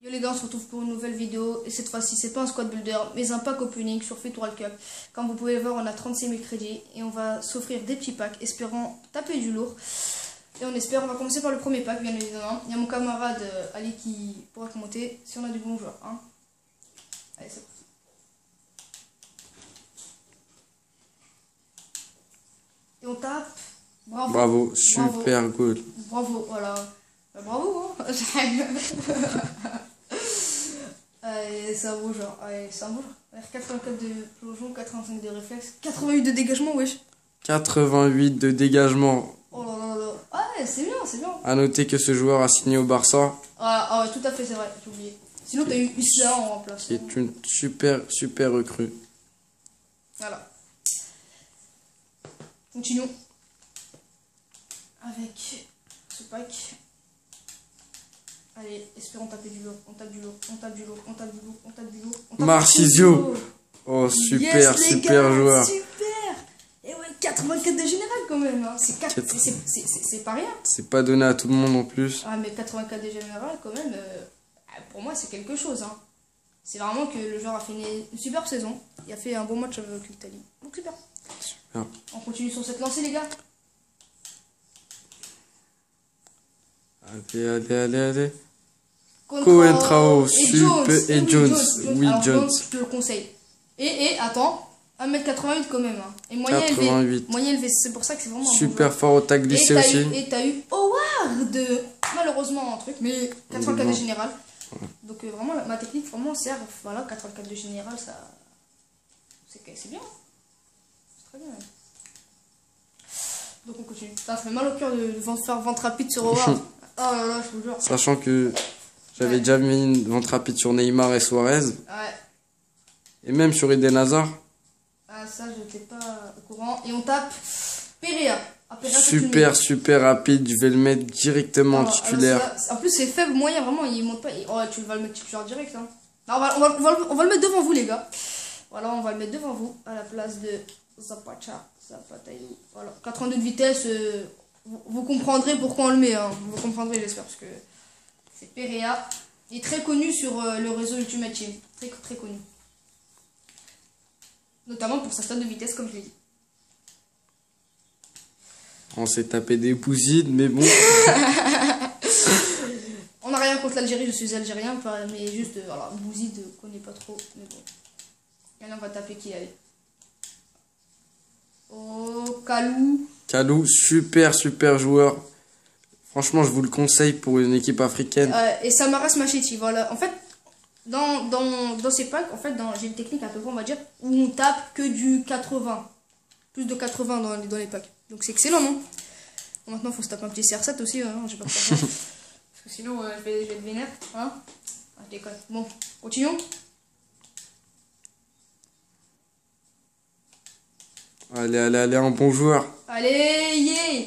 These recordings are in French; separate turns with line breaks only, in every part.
Yo les gars, on se retrouve pour une nouvelle vidéo et cette fois-ci c'est pas un squad builder mais un pack opening sur Fit World Cup. Comme vous pouvez le voir, on a 36 000 crédits et on va s'offrir des petits packs espérant taper du lourd. Et on espère, on va commencer par le premier pack bien évidemment. Il y a mon camarade Ali qui pourra commenter si on a du bon joueur. Hein. Allez, c'est parti. Et on tape. Bravo.
Bravo, super goal.
Bravo, voilà. Bah, bravo, hein. C'est un beau genre. Allez, c'est un beau genre. 84 de plongeon, 85 de réflexe, 88 de dégagement, wesh.
88 de dégagement.
Oh là là là. Ah ouais, c'est bien, c'est bien.
A noter que ce joueur a signé au Barça.
Ah ouais, tout à fait, c'est vrai, j'ai oublié. Sinon, t'as eu Isla en remplaçant.
Qui est une super recrue.
Voilà. Continuons. Avec ce pack. Allez, espérons taper du lourd. On tape du lourd, on tape du lourd, on tape du lourd, on tape du lourd.
Marchisio. Oh, super,
yes,
super
gars,
joueur.
Super. Et ouais, 84 de général quand même. Hein. C'est pas rien.
C'est pas donné à tout le monde en plus.
Ah, mais 84 de général quand même, pour moi c'est quelque chose. Hein. C'est vraiment que le joueur a fait une superbe saison. Il a fait un bon match avec l'Italie. Donc super.
Super.
On continue sur cette lancée les gars.
Allez. Coentrao, super. Et Jones. Oui,
alors,
Jones.
Je te le conseille. Et attends, 1m88 quand même. Hein. Et moyen
88.
élevé. Moyen élevé, c'est pour ça que c'est vraiment
Super
un bon
fort au tag glissé aussi.
Et t'as eu Howard. Malheureusement un truc, mais 84 de général. Donc vraiment, ma technique vraiment sert. Voilà, 84 de général, ça. C'est bien. C'est très bien. Même. Donc on continue. Ça fait mal au cœur de faire vente rapide sur Howard. Oh là là, je vous jure.
Sachant que j'avais déjà mis une vente rapide sur Neymar et Suarez.
Ouais.
Et même sur Eden Hazard.
Ah, ça, je n'étais pas au courant. Et on tape Perea. Ah,
Super rapide. Je vais le mettre directement en titulaire.
En plus, c'est faible, moyen, vraiment. Il monte pas. Oh, tu vas le mettre titulaire direct. Hein. Non, on va le mettre devant vous, les gars. Voilà, on va le mettre devant vous à la place de Zapata. Voilà. 82 de vitesse. Vous comprendrez pourquoi on le met. Hein. Vous comprendrez, j'espère. Parce que c'est Perea. Il est très connu sur le réseau Ultimate Team. Très connu. Notamment pour sa stade de vitesse, comme je l'ai dit.
On s'est tapé des pousides, mais bon.
On n'a rien contre l'Algérie, je suis algérien, mais juste, voilà, Bouzid, je connais pas trop, mais bon. Et là, on va taper qui, allez. Oh, Kalou.
Kalou, super joueur. Franchement, je vous le conseille pour une équipe africaine.
Et Samaras Macheti, voilà. En fait, dans ces packs, en fait, j'ai une technique à peu près, on va dire, où on tape que du 80. Plus de 80 dans les packs. Donc c'est excellent, non? Bon, maintenant, il faut se taper un petit CR7 aussi, hein, j'ai pas peur. Parce que sinon, je vais être vénère. Hein? Ah, je déconne. Bon, continuons.
Allez, un bon joueur.
Allez, yeah!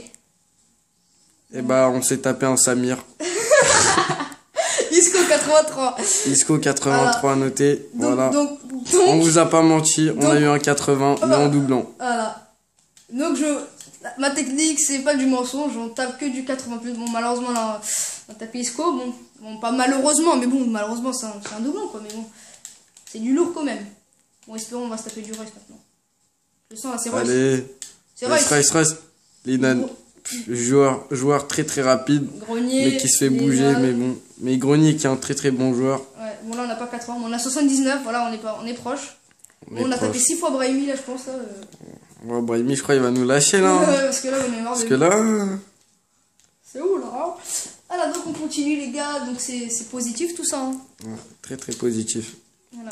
Et bah, on s'est tapé un Samir.
Isco 83.
Isco 83 voilà. Noté. Voilà.
Donc,
on vous a pas menti, on a eu un 80, mais en doublant.
Voilà. Donc ma technique, c'est pas du mensonge, on tape que du 80 plus. Bon, malheureusement, là, on a tapé Isco. Bon, pas malheureusement, mais bon, malheureusement, c'est un doublon, quoi. Mais bon, c'est du lourd quand même. Bon, espérons, on va se taper du Royce maintenant. Je sens là, c'est Royce.
Allez.
C'est Royce.
Linan. Joueur très rapide.
Grenier,
mais qui se fait bouger, mais bon. Mais Grenier qui est un très bon joueur.
Ouais, bon là on n'a pas 80, mais on a 79, voilà, on est proche. On a tapé 6 fois Brahimi là, je pense. Là,
Ouais, Brahimi, je crois qu'il va nous lâcher là.
Parce que là, on est marre
Parce que là.
C'est où là? Voilà, donc on continue les gars, donc c'est positif tout ça. Hein.
Ouais, très positif.
Voilà.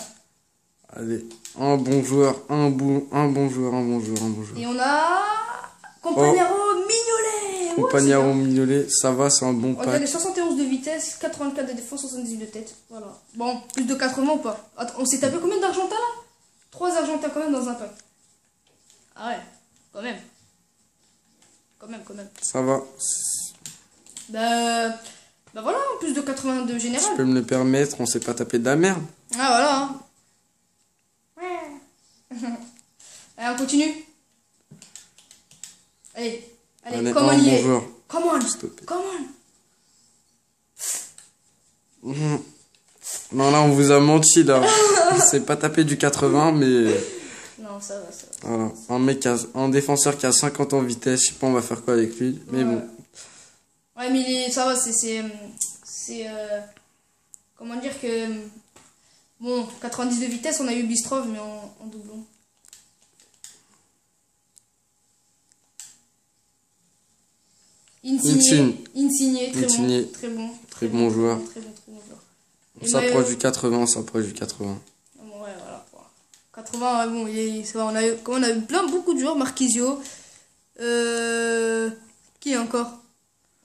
Allez, un bon joueur.
Et on a. Compagnaro Mignolet.
Compagnaro Mignolet, ça va, c'est un bon pack.
Regardez, 71 de vitesse, 84 de défense, 78 de tête. Voilà. Bon, plus de 80 ou pas? Attends, on s'est tapé combien d'Argentins là? 3 Argentins quand même dans un pack. Ah ouais, quand même.
Ça va.
Bah voilà, plus de 80 de général.
Je peux me le permettre, on s'est pas tapé de la merde.
Ah voilà. Ouais. Allez, on continue. Allez, come on,
bon joueur.
Come on.
Non, là, on vous a menti, là. Il s'est pas tapé du 80, mais...
Non, ça va, ça va.
Voilà. Un défenseur qui a 50 en vitesse, je sais pas on va faire quoi avec lui. Mais bon.
Ouais, mais ça va, comment dire que... Bon, 90 de vitesse, on a eu Bistrov, mais en doublon. Insigné, très
Insigné.
bon. Très bon.
Très bon joueur.
Très bon joueur.
On s'approche du 80, on s'approche du 80.
Bon, ouais, voilà. 80, ouais, bon, c'est vrai, on a eu beaucoup de joueurs. Marquisio. Qui encore?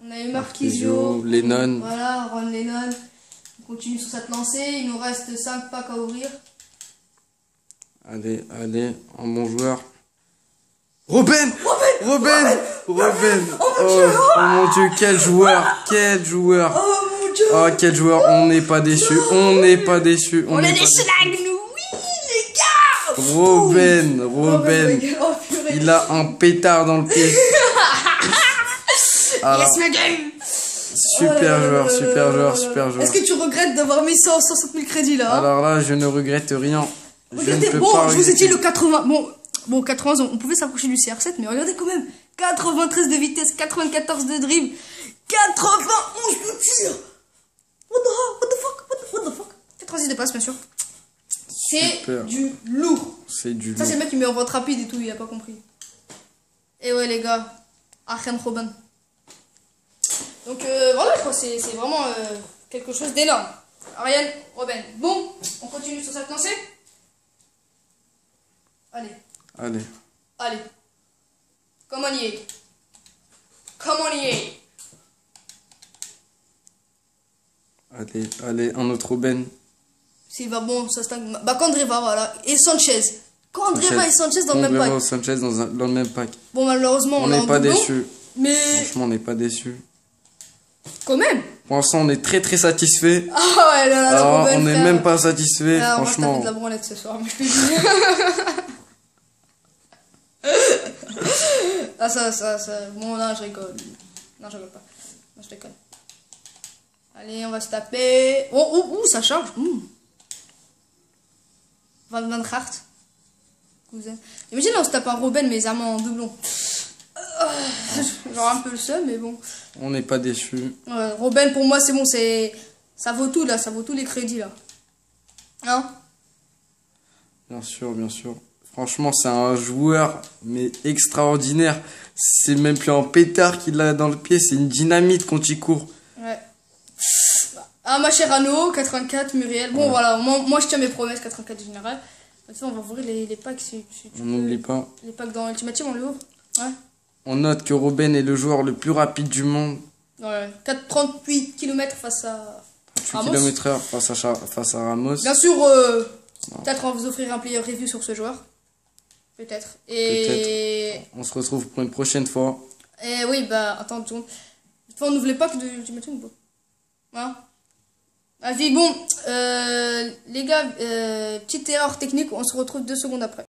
On a eu Marquisio.
Lennon.
Voilà, Ron Lennon. On continue sur cette lancée. Il nous reste 5 packs à ouvrir.
Allez, un bon joueur. Robben. Oh mon Dieu, quel joueur.
Oh mon Dieu.
Oh, quel joueur. On n'est pas déçus. On est
des schlags, nous. Oui, les gars.
Robben.
Oh, purée.
Il a un pétard dans le pied. Alors,
Yes, ma gueule.
super joueur.
Est-ce que tu regrettes d'avoir mis 160 000 crédits là, hein?
Alors là, je ne regrette rien.
Regardez, je vous ai dit le 80. Bon, 80, on pouvait s'approcher du CR7, mais regardez quand même. 93 de vitesse, 94 de dribble, 91 de tir. What the fuck 86 de passe, bien sûr. C'est du lourd.
C'est du lourd.
Ça, c'est le mec qui met en vente rapide et tout, il a pas compris. Et ouais, les gars. Arjen Robben. Donc voilà, je crois que c'est vraiment quelque chose d'énorme. Arjen Robben. Bon, on continue sur cette lancée. Allez. Come on, y est.
Allez, un autre Robben.
S'il va bon, ça stagne. Bah, Candreva, voilà. Et Sanchez. Candreva et Sanchez dans le même pack.
Sanchez dans le même pack.
Bon, malheureusement,
on n'est pas déçus.
Mais.
Franchement, on n'est pas déçus.
Quand même.
Pour l'instant, on est très satisfait.
Ah ouais, là,
Robben, on n'est même pas satisfait, franchement.
On va se taper de la branlette ce soir, mais je te dis. Ah, ça. Bon, là, je rigole. Non, je rigole pas. Non, je déconne. Allez, on va se taper. Oh, ça charge. Van Hart. Cousin. Imagine, là, on se tape un Robben, mais amants en doublon. Genre un peu le seum, mais bon.
On n'est pas déçus.
Ouais, Robben, pour moi, c'est bon. Ça vaut tout, là. Ça vaut tous les crédits, là. Hein?
Bien sûr. Franchement, c'est un joueur, mais extraordinaire. C'est même plus un pétard qu'il a dans le pied, c'est une dynamite quand il court.
Ouais. Ah, ma chère Anno, 84, Muriel. Bon, voilà, moi je tiens mes promesses, 84 général. Maintenant, on va ouvrir les packs.
On n'oublie pas.
Les packs dans Ultimate Team, on les ouvre. Ouais.
On note que Robben est le joueur le plus rapide du monde.
Ouais, 38 km face à
38 km/h face à Ramos.
Bien sûr, peut-être on va vous offrir un player review sur ce joueur. Peut-être.
On se retrouve pour une prochaine fois.
Et oui, bah, attends une seconde. On ouvre les packs de Ultimate Team ou pas? Hein? Vas-y, bon, les gars, petite erreur technique, on se retrouve 2 secondes après.